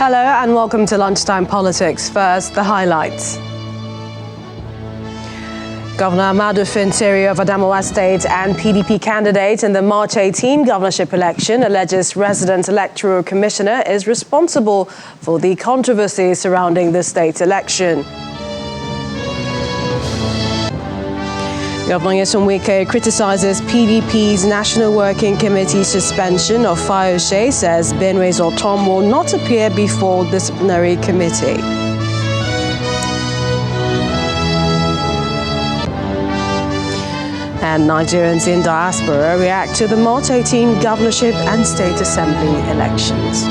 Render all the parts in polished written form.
Hello and welcome to Lunchtime Politics. First, the highlights. Governor Ahmadu Fintiri of Adamawa State and PDP candidate in the March 18 governorship election alleges resident electoral commissioner is responsible for the controversy surrounding the state's election. Governor Osun Wike criticizes PDP's National Working Committee suspension of Fayose, says Benue's Osun will not appear before disciplinary committee. And Nigerians in Diaspora react to the March 18 governorship and state assembly elections.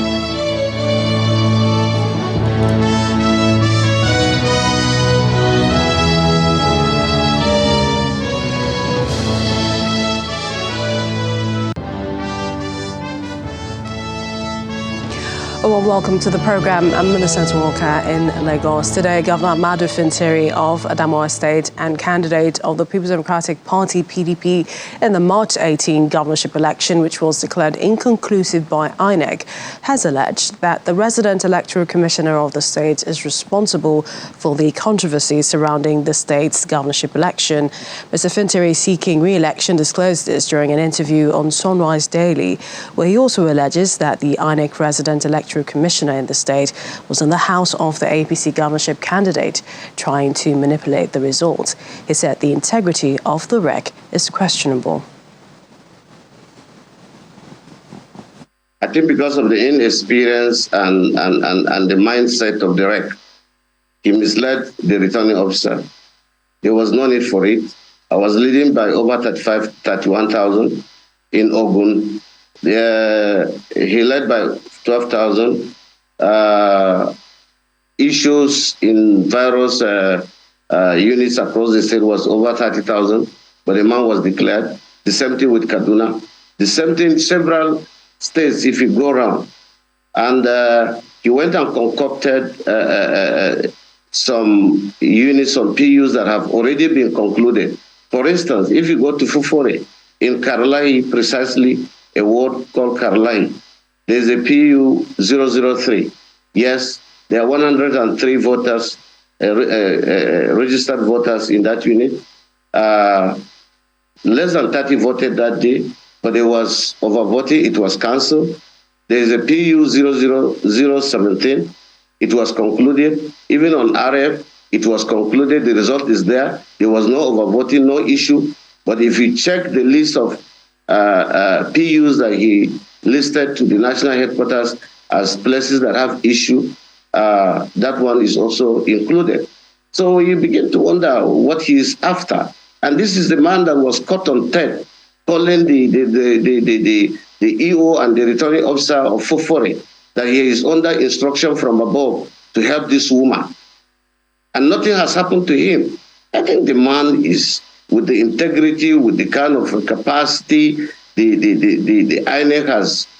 Well, welcome to the program. I'm Millicent Walker in Lagos. Today, Governor Ahmadu Fintiri of Adamawa State and candidate of the People's Democratic Party, PDP, in the March 18 governorship election, which was declared inconclusive by INEC, has alleged that the resident electoral commissioner of the state is responsible for the controversy surrounding the state's governorship election. Mr. Fintiri, seeking re-election, disclosed this during an interview on Sunrise Daily, where he also alleges that the INEC resident electoral commissioner in the state was in the house of the APC governorship candidate, trying to manipulate the results. He said the integrity of the rec is questionable. I think because of the inexperience and the mindset of the rec, he misled the returning officer. There was no need for it. I was leading by over 31,000 in Ogun. He led by 12,000. Issues in various units across the state was over 30,000, but the man was declared. The same thing with Kaduna. The same thing, several states, if you go around. And he went and concocted some units, some PUs that have already been concluded. For instance, if you go to Fufore, in Karlahi, precisely, a ward called Karlahi, there's a PU 003. Yes, there are 103 voters, registered voters in that unit. Less than 30 voted that day, but there was overvoting. It was cancelled. There's a PU 00017. It was concluded. Even on RF, it was concluded. The result is there. There was no overvoting, no issue. But if you check the list of PUs that he listed to the national headquarters as places that have issue, that one is also included. So you begin to wonder what he is after. And this is the man that was caught on tape calling the EO and the returning officer of Fufore that he is under instruction from above to help this woman. And nothing has happened to him. I think the man is, with the integrity, with the kind of capacity the INEC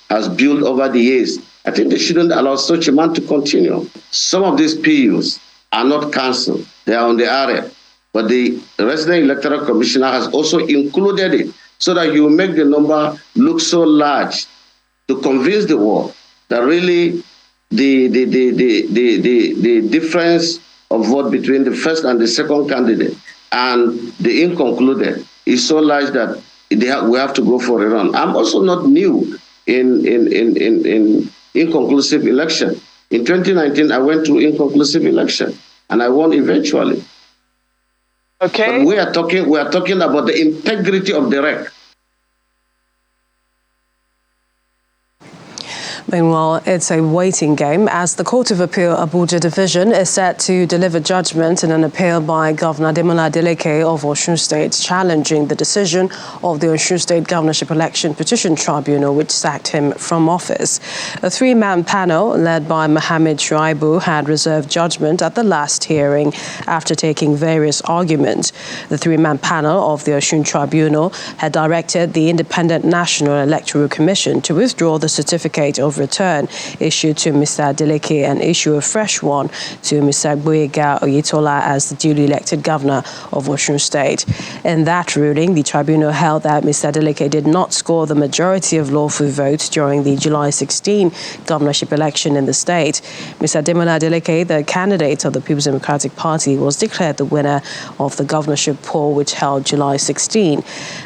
has built over the years, I think they shouldn't allow such a man to continue. Some of these PUs are not cancelled. They are on the area. But the resident electoral commissioner has also included it so that you make the number look so large to convince the world that really the difference of vote between the first and the second candidate and the inconcluded is so large that we have to go for a run. I'm also not new in inconclusive election. In 2019, I went through inconclusive election and I won eventually. Okay. But we are talking about the integrity of the rec. Meanwhile, it's a waiting game as the Court of Appeal Abuja Division is set to deliver judgment in an appeal by Governor Adamawa of Osun State challenging the decision of the Osun State Governorship Election Petition Tribunal, which sacked him from office. A three-man panel led by Mohammed Shuaibu had reserved judgment at the last hearing after taking various arguments. The three-man panel of the Osun Tribunal had directed the Independent National Electoral Commission to withdraw the certificate of of return issued to Mr. Adeleke and issue a fresh one to Mr. Gboyega Oyetola as the duly elected governor of Osun State. In that ruling, the tribunal held that Mr. Adeleke did not score the majority of lawful votes during the July 16 governorship election in the state. Mr. Ademola Adeleke, the candidate of the People's Democratic Party, was declared the winner of the governorship poll, which held July 16.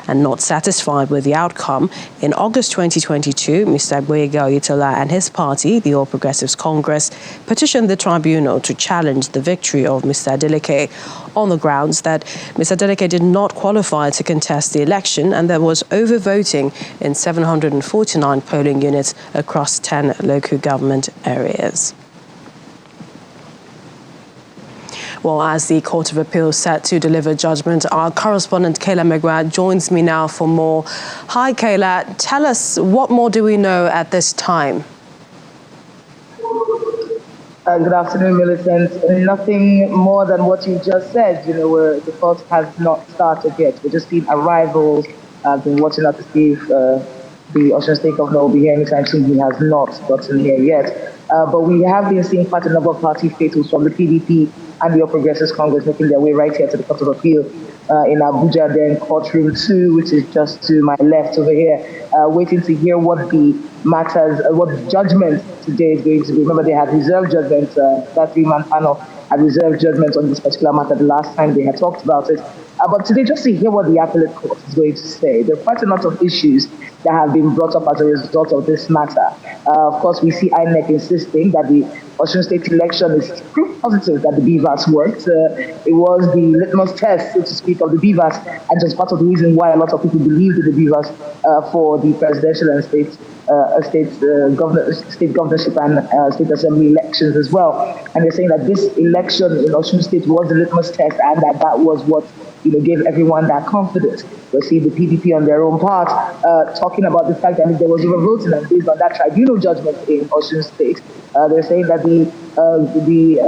And not satisfied with the outcome, in August 2022, Mr. Gboyega Oyetola and his party, the All Progressives Congress, petitioned the tribunal to challenge the victory of Mr. Adeleke on the grounds that Mr. Adeleke did not qualify to contest the election and there was overvoting in 749 polling units across 10 local government areas. Well, as the Court of Appeal set to deliver judgment, our correspondent Kayla Megwa joins me now for more. Hi, Kayla. Tell us, what more do we know at this time? Good afternoon, Millicent. Nothing more than what you just said. Where the court has not started yet. We've just seen arrivals. I've been watching out to see if the Osun State governor will be here anytime soon. He has not gotten here yet. But we have been seeing quite a number of party fatals from the PDP and the All Progressives Congress making their way right here to the Court of Appeal in Abuja, then courtroom 2, which is just to my left over here, waiting to hear what the matters, what judgment today is going to be. Remember, they had reserved judgment, that three-man panel had reserved judgment on this particular matter the last time they had talked about it. But today, just to hear what the appellate court is going to say, there are quite a lot of issues that have been brought up as a result of this matter. Of course, we see INEC insisting that the Osun State election is proof positive that the BVAS worked. It was the litmus test, so to speak, of the BVAS, and just part of the reason why a lot of people believed in the BVAS for the presidential and state governorship and state assembly elections as well. And they're saying that this election in Osun State was the litmus test, and that was what gave everyone that confidence. We'll see the PDP on their own part talking about the fact that there was overvoting, and based on that tribunal judgment in Osun State, they're saying that the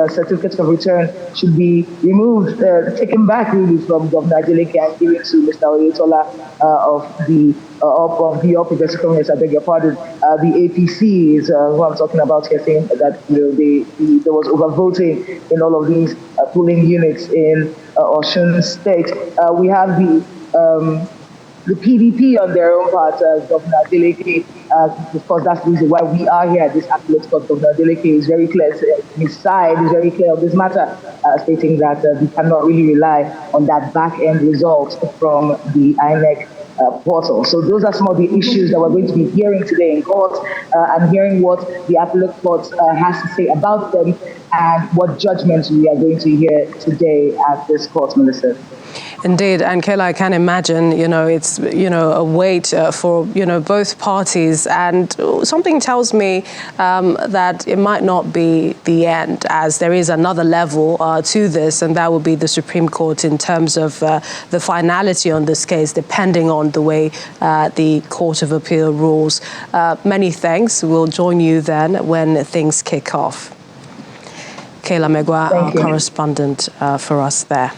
certificates of return should be removed, taken back really from Governor Adeleke and given to Mr. Oyetola of the All Progressive Congress. I beg your pardon. The APC is who I'm talking about here, saying that there was overvoting in all of these polling units in Osun State. We have the PDP on their own part, Governor Adeleke, of course, that's the reason why we are here at this appellate court. Governor Adeleke is very clear, his side is very clear on this matter, stating that we cannot really rely on that back-end result from the INEC portal. So those are some of the issues that we're going to be hearing today in court, and hearing what the appellate court has to say about them and what judgments we are going to hear today at this court, Melissa. Indeed, and Kayla, I can imagine, it's, a wait for, both parties, and something tells me that it might not be the end, as there is another level to this, and that would be the Supreme Court in terms of the finality on this case, depending on the way the Court of Appeal rules. Many thanks. We'll join you then when things kick off. Kayla Megwa, our correspondent for us there.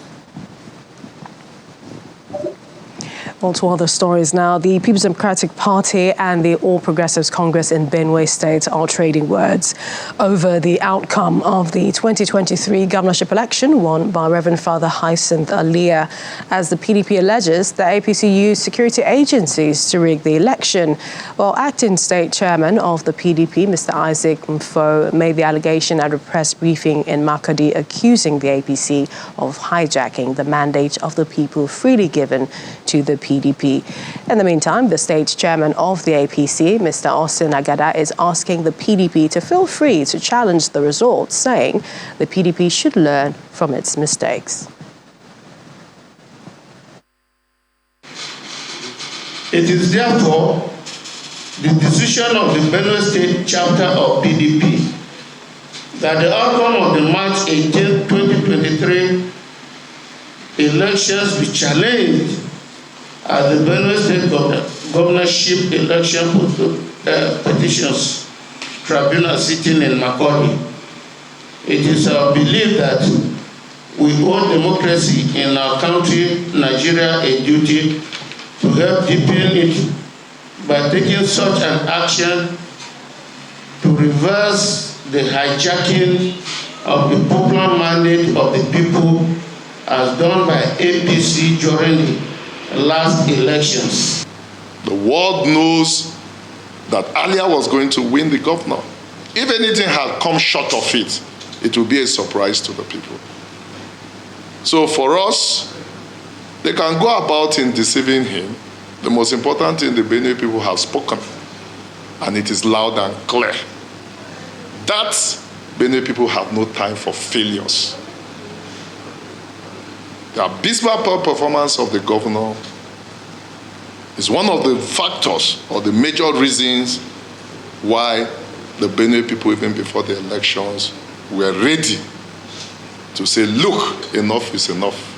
On to other stories now. The People's Democratic Party and the All Progressives Congress in Benue State are trading words over the outcome of the 2023 governorship election won by Reverend Father Hyacinth Aliyah. As the PDP alleges, the APC used security agencies to rig the election. Well, acting state chairman of the PDP, Mr. Isaac Mfo, made the allegation at a press briefing in Makadi, accusing the APC of hijacking the mandate of the people freely given to the PDP. In the meantime, the state chairman of the APC, Mr. Osun Agada, is asking the PDP to feel free to challenge the results, saying the PDP should learn from its mistakes. It is therefore the decision of the Benue State chapter of PDP that the outcome of the March 18, 2023 elections be challenged at the Benue State governorship election petitions tribunal sitting in Makodi. It is our belief that we owe democracy in our country, Nigeria, a duty to help deepen it by taking such an action to reverse the hijacking of the popular mandate of the people as done by APC during the last elections. The world knows that Alia was going to win the governor. If anything had come short of it, it would be a surprise to the people. So for us, they can go about in deceiving him. The most important thing, the Benue people have spoken, and it is loud and clear. That Benue people have no time for failures. The abysmal performance of the governor is one of the factors or the major reasons why the Benue people, even before the elections, were ready to say, look, enough is enough.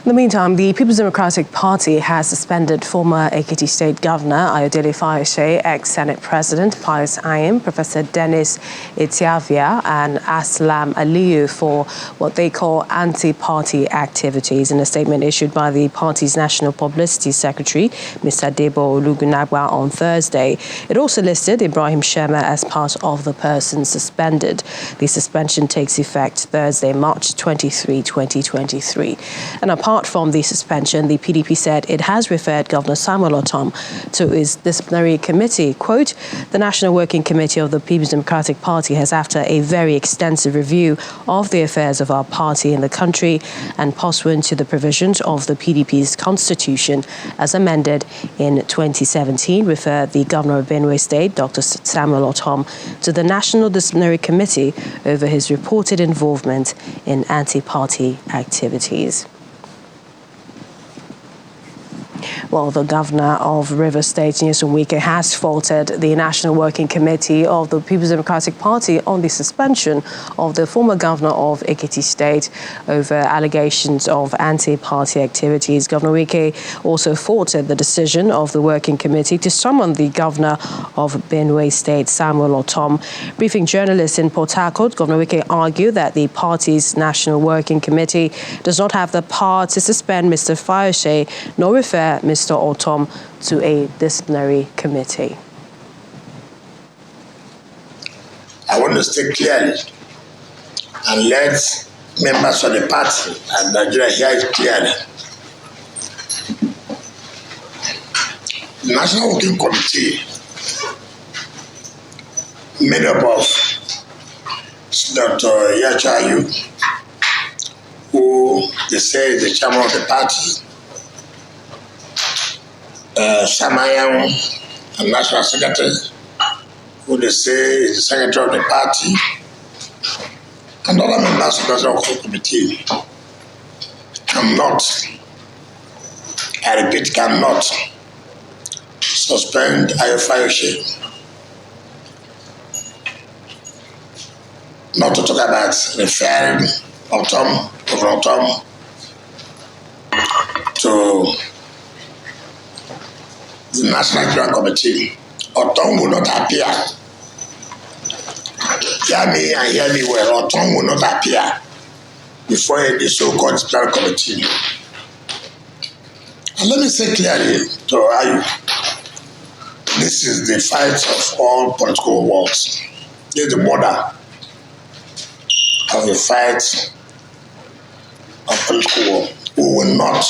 In the meantime, the People's Democratic Party has suspended former Ekiti State Governor Ayodele Fayose, ex-Senate President Pius Ayim, Professor Dennis Itiavia and Aslam Aliyu for what they call anti-party activities. In a statement issued by the party's National Publicity Secretary, Mr. Debo Olugunagba, on Thursday, it also listed Ibrahim Sherma as part of the persons suspended. The suspension takes effect Thursday, March 23, 2023. And apart from the suspension, the PDP said it has referred Governor Samuel Ortom to his disciplinary committee. Quote, the National Working Committee of the People's Democratic Party has, after a very extensive review of the affairs of our party in the country and pursuant to the provisions of the PDP's constitution as amended in 2017, referred the Governor of Benue State, Dr. Samuel Ortom, to the National Disciplinary Committee over his reported involvement in anti-party activities. Well, the governor of Rivers State, Wike, has faulted the National Working Committee of the People's Democratic Party on the suspension of the former governor of Ekiti State over allegations of anti-party activities. Governor Wike also faulted the decision of the Working Committee to summon the governor of Benue State, Samuel Ortom. Briefing journalists in Port Harcourt, Governor Wike argued that the party's National Working Committee does not have the power to suspend Mr. Fayose nor refer Mr. Ortom to a disciplinary committee. I want to state clearly and let members of the party and Nigeria hear it clearly. The National Working Committee, made up of Dr. Yachayu, who they say is the chairman of the party, Samayam, a national secretary, who they say is the secretary of the party, and other members of the National Working Committee cannot, I repeat, cannot suspend Fayose. Not to talk about referring Ortom to the National Electoral Committee. Ortom will not appear. Hear me and hear me well. Ortom will not appear before the so-called Electoral Committee. And let me say clearly to you, this is the fight of all political wars. This is the border of the fight of political war. We will not.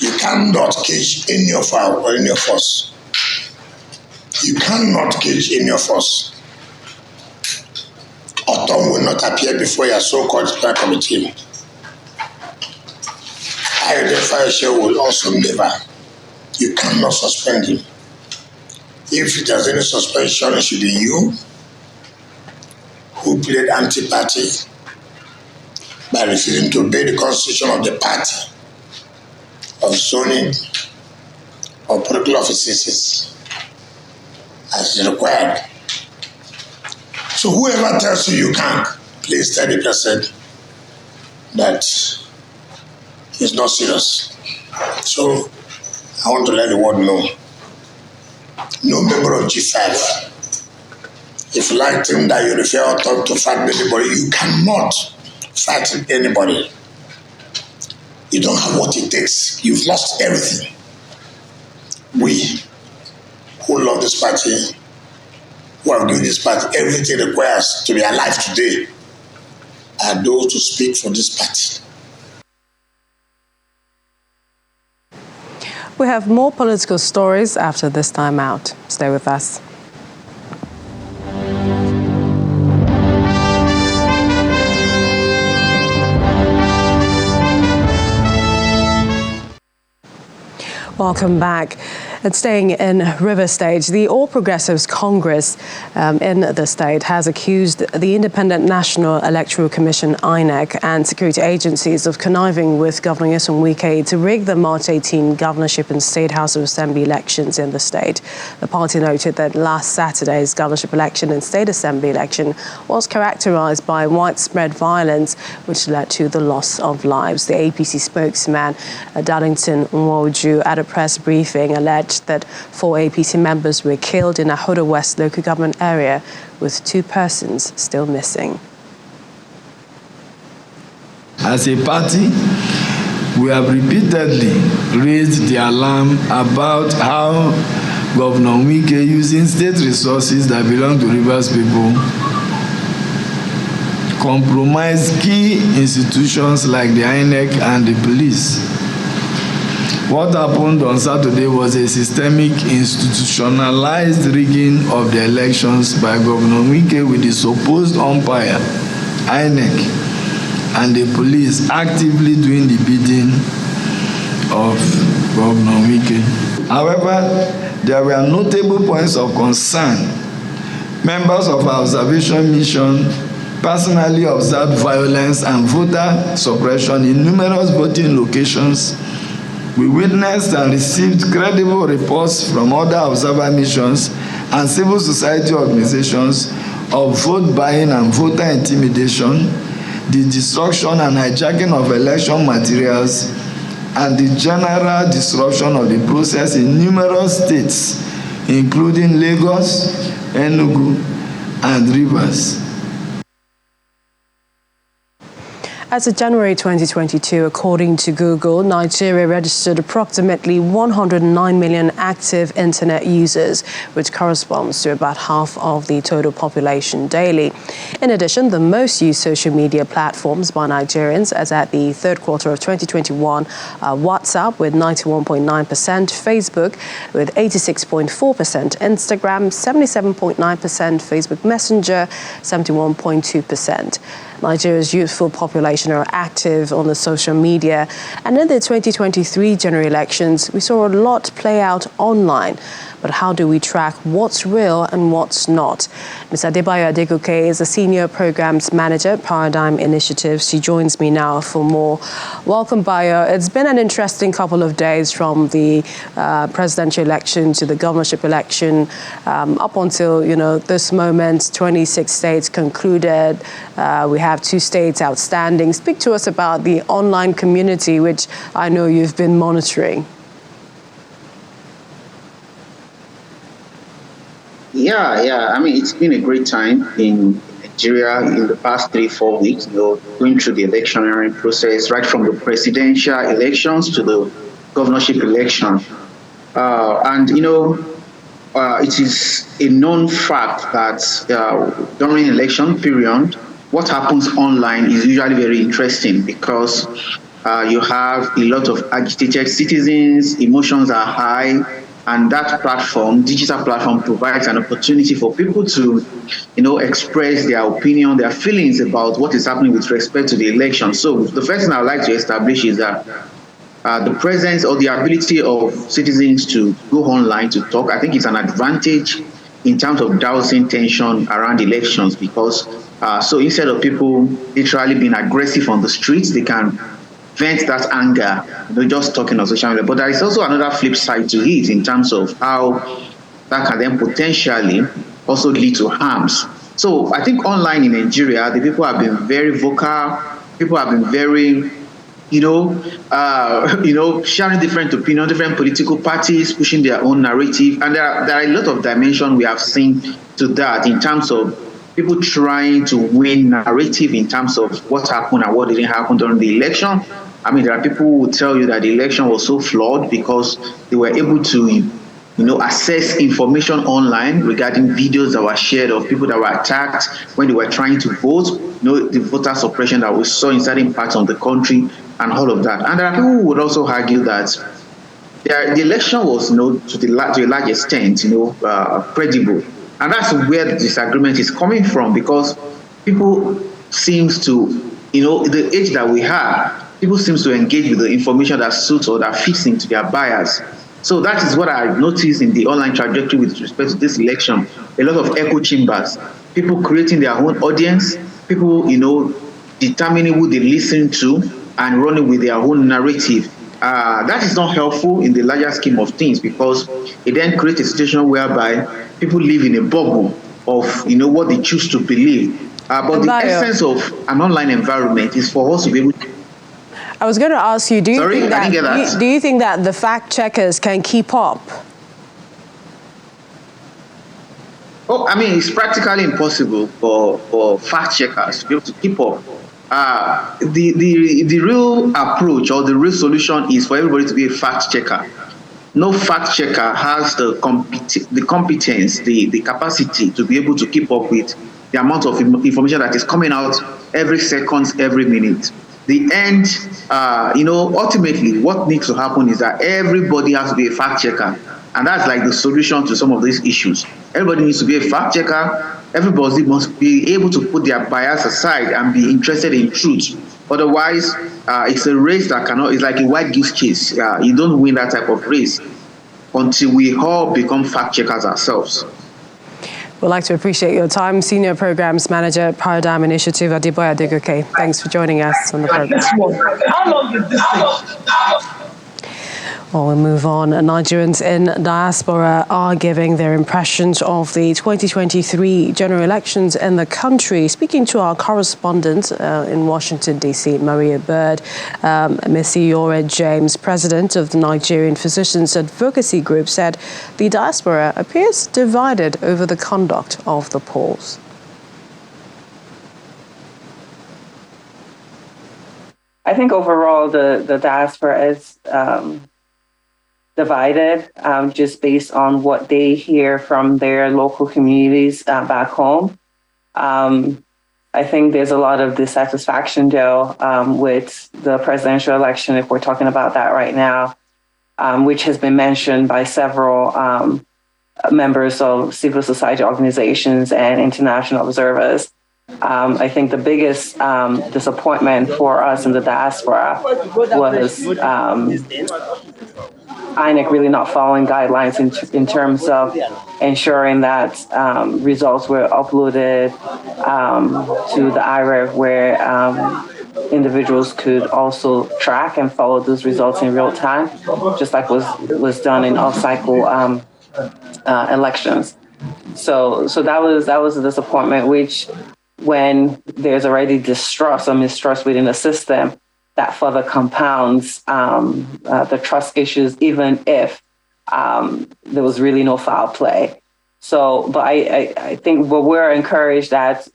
You cannot cage any of us. You cannot cage any of us. Ortom will not appear before your so-called Electoral Committee. Fayose will also never. You cannot suspend him. If there's any suspension, it should be you who played anti-party by refusing to obey the constitution of the party, of zoning, or political offices as required. So whoever tells you you can't, please tell the person that it's not serious. So I want to let the world know. No member of G5, if you like him that you refer or talk to fight anybody, you cannot fight anybody. You don't have what it takes. You've lost everything. We who love this party, who have given this party everything it requires to be alive today, are those to speak for this party. We have more political stories after this time out. Stay with us. Welcome back. And staying in River State, the All Progressives Congress in the state has accused the Independent National Electoral Commission, INEC, and security agencies of conniving with Governor Osun Wike to rig the March 18 governorship and State House of Assembly elections in the state. The party noted that last Saturday's governorship election and state assembly election was characterized by widespread violence, which led to the loss of lives. The APC spokesman, Darlington Nwoju, at a press briefing alleged that 4 APC members were killed in Ahodo West local government area, with 2 persons still missing. As a party, we have repeatedly raised the alarm about how Governor Wike, using state resources that belong to Rivers people, compromised key institutions like the INEC and the police. What happened on Saturday was a systemic, institutionalized rigging of the elections by Governor Wike with the supposed umpire, INEC, and the police actively doing the bidding of Governor Wike. However, there were notable points of concern. Members of our observation mission personally observed violence and voter suppression in numerous voting locations. We witnessed and received credible reports from other observer missions and civil society organizations of vote buying and voter intimidation, the destruction and hijacking of election materials, and the general disruption of the process in numerous states, including Lagos, Enugu, and Rivers. As of January 2022, according to Google, Nigeria registered approximately 109 million active internet users, which corresponds to about half of the total population daily. In addition, the most used social media platforms by Nigerians, as at the third quarter of 2021, are WhatsApp with 91.9%, Facebook with 86.4%, Instagram 77.9%, Facebook Messenger 71.2%. Nigeria's youthful population are active on the social media. And in the 2023 general elections, we saw a lot play out online. But how do we track what's real and what's not? Ms. Adamawa is a senior programs manager at Paradigm Initiatives. She joins me now for more. Welcome, Bayo. It's been an interesting couple of days from the presidential election to the governorship election. Up until, this moment, 26 states concluded. We have 2 states outstanding. Speak to us about the online community, which I know you've been monitoring. Yeah. I mean, it's been a great time in Nigeria in the past 3-4 weeks, going through the electioneering process, right from the presidential elections to the governorship election. It is a known fact that during election period, what happens online is usually very interesting because you have a lot of agitated citizens, emotions are high, and that platform, digital platform, provides an opportunity for people to, express their opinion, their feelings about what is happening with respect to the election. So the first thing I would like to establish is that the presence or the ability of citizens to go online to talk, I think it's an advantage in terms of dousing tension around elections because so instead of people literally being aggressive on the streets, they can vent that anger, just talking on social media. But there is also another flip side to it in terms of how that can then potentially also lead to harms. So I think online in Nigeria, the people have been very vocal. People have been very, sharing different opinions, different political parties, pushing their own narrative. And there are a lot of dimensions we have seen to that in terms of people trying to win narrative in terms of what happened and what didn't happen during the election. I mean, there are people who will tell you that the election was so flawed because they were able to access information online regarding videos that were shared of people that were attacked when they were trying to vote, the voter suppression that we saw in certain parts of the country and all of that. And there are people who would also argue that the election was, to a large extent, credible. And that's where the disagreement is coming from, because people seems to, the age that we have, people seems to engage with the information that suits or that fits into their bias. So that is what I've noticed in the online trajectory with respect to this election. A lot of echo chambers, people creating their own audience, people, determining who they listen to and running with their own narrative. That is not helpful in the larger scheme of things, because it then creates a situation whereby people live in a bubble of, what they choose to believe. But the essence of an online environment is for us to be able to. I was going to ask you, do you think that the fact checkers can keep up? Oh, I mean, it's practically impossible for fact checkers to be able to keep up. The real approach or the real solution is for everybody to be a fact checker. No fact checker has the competence, the capacity to be able to keep up with the amount of information that is coming out every second, every minute. The end, ultimately what needs to happen is that everybody has to be a fact checker. And that's like the solution to some of these issues. Everybody needs to be a fact checker. Everybody must be able to put their bias aside and be interested in truth. Otherwise, it's a race that it's like a white goose chase. You don't win that type of race until we all become fact checkers ourselves. We'd like to appreciate your time. Senior Programs Manager, Paradigm Initiative, Adeboye Adegoke. Thanks for joining us on the program. How long is this thing? Well, we'll move on. Nigerians in diaspora are giving their impressions of the 2023 general elections in the country. Speaking to our correspondent in Washington, D.C., Maria Bird, Missy Yore James, president of the Nigerian Physicians Advocacy Group, said the diaspora appears divided over the conduct of the polls. I think overall the diaspora is divided just based on what they hear from their local communities back home. I think there's a lot of dissatisfaction, though, with the presidential election, if we're talking about that right now, which has been mentioned by several members of civil society organizations and international observers. I think the biggest disappointment for us in the diaspora was INEC really not following guidelines in terms of ensuring that results were uploaded to the IREV, where individuals could also track and follow those results in real time, just like was done in off-cycle elections. So that was a disappointment, which when there's already distrust or mistrust within the system, that further compounds the trust issues, even if there was really no foul play. So, but I think we're encouraged that,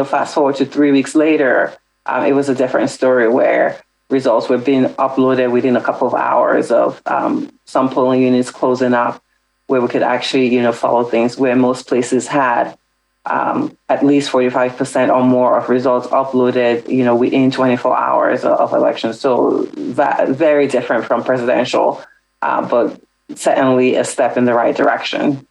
fast forward to 3 weeks later, it was a different story where results were being uploaded within a couple of hours of some polling units closing up, where we could actually, follow things, where most places had at least 45% or more of results uploaded, within 24 hours of elections. So that very different from presidential, but certainly a step in the right direction.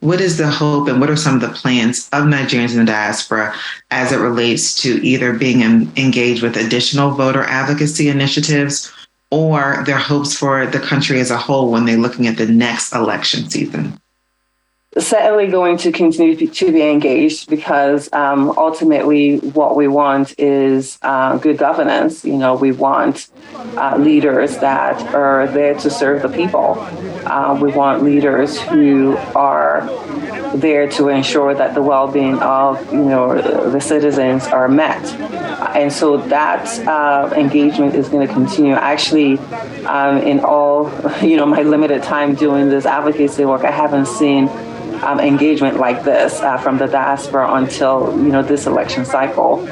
What is the hope and what are some of the plans of Nigerians in the diaspora as it relates to either being engaged with additional voter advocacy initiatives or their hopes for the country as a whole when they're looking at the next election season? Certainly going to continue to be engaged, because ultimately what we want is good governance. We want leaders that are there to serve the people. We want leaders who are there to ensure that the well-being of the citizens are met. And so that engagement is going to continue. Actually, in all my limited time doing this advocacy work, I haven't seen engagement like this from the diaspora until this election cycle.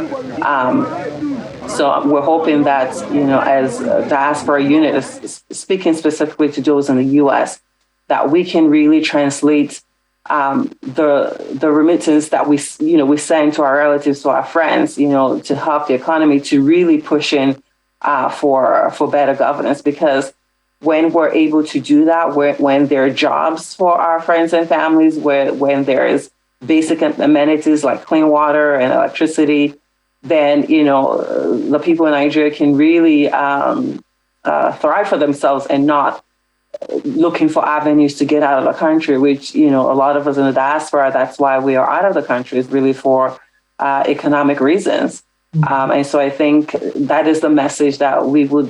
So we're hoping that as a diaspora unit, speaking specifically to those in the U.S., that we can really translate the remittance that we send to our relatives, to our friends, to help the economy, to really push in for better governance. Because when we're able to do that, when there are jobs for our friends and families, when there is basic amenities like clean water and electricity, then the people in Nigeria can really thrive for themselves and not looking for avenues to get out of the country, which, a lot of us in the diaspora, that's why we are out of the country, is really for economic reasons. And so I think that is the message that we would,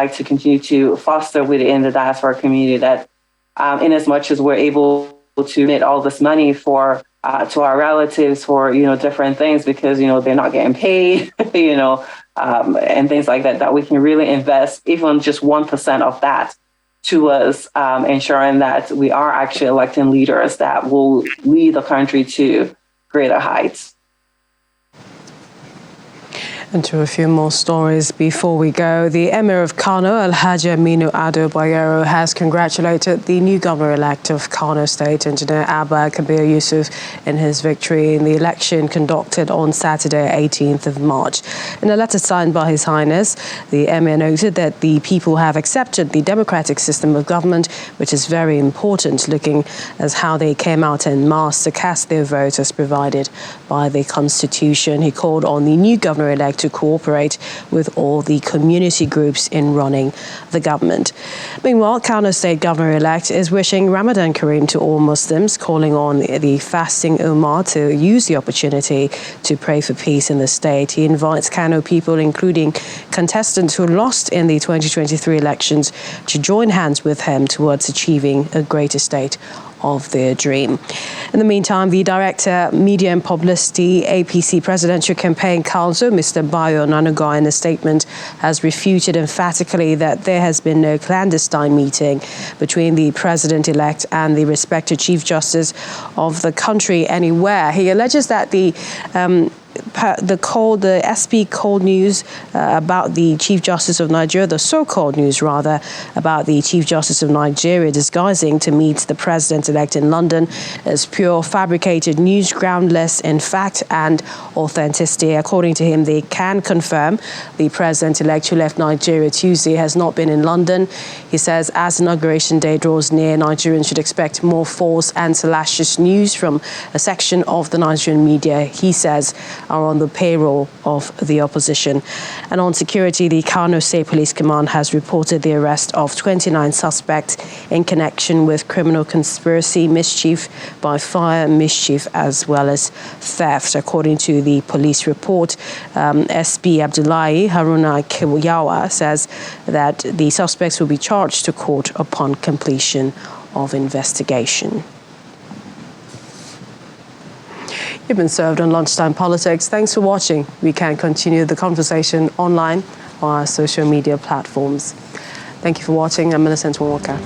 like to continue to foster within the diaspora community, that in as much as we're able to knit all this money for to our relatives for, different things, because, they're not getting paid, and things like that, that we can really invest even just 1% of that towards ensuring that we are actually electing leaders that will lead the country to greater heights. And to a few more stories before we go. The Emir of Kano, Alhaji Aminu Ado Bayero, has congratulated the new governor-elect of Kano State, Engineer Abba Kabir Yusuf, in his victory in the election conducted on Saturday, 18th of March. In a letter signed by His Highness, the Emir noted that the people have accepted the democratic system of government, which is very important, looking as how they came out en masse to cast their vote as provided by the Constitution. He called on the new governor-elect to cooperate with all the community groups in running the government. Meanwhile, Kano State Governor-elect is wishing Ramadan Kareem to all Muslims, calling on the fasting Ummah to use the opportunity to pray for peace in the state. He invites Kano people, including contestants who lost in the 2023 elections, to join hands with him towards achieving a greater state of their dream. In the meantime, the Director, Media and Publicity, APC Presidential Campaign Council, Mr. Bayo Nanuga, in a statement, has refuted emphatically that there has been no clandestine meeting between the President-elect and the respective Chief Justice of the country anywhere. He alleges that the SP called news about the Chief Justice of Nigeria, the so-called news rather, about the Chief Justice of Nigeria disguising to meet the President-elect in London, as pure fabricated news, groundless in fact and authenticity. According to him, they can confirm the President-elect, who left Nigeria Tuesday, has not been in London. He says as Inauguration Day draws near, Nigerians should expect more false and salacious news from a section of the Nigerian media, he says, are on the payroll of the opposition. And on security, the Kano State Police Command has reported the arrest of 29 suspects in connection with criminal conspiracy, mischief by fire, mischief as well as theft. According to the police report, SP Abdullahi Haruna Kiyawa says that the suspects will be charged to court upon completion of investigation. You've been served on Lunchtime Politics. Thanks for watching. We can continue the conversation online on our social media platforms. Thank you for watching. I'm Millicent Walker.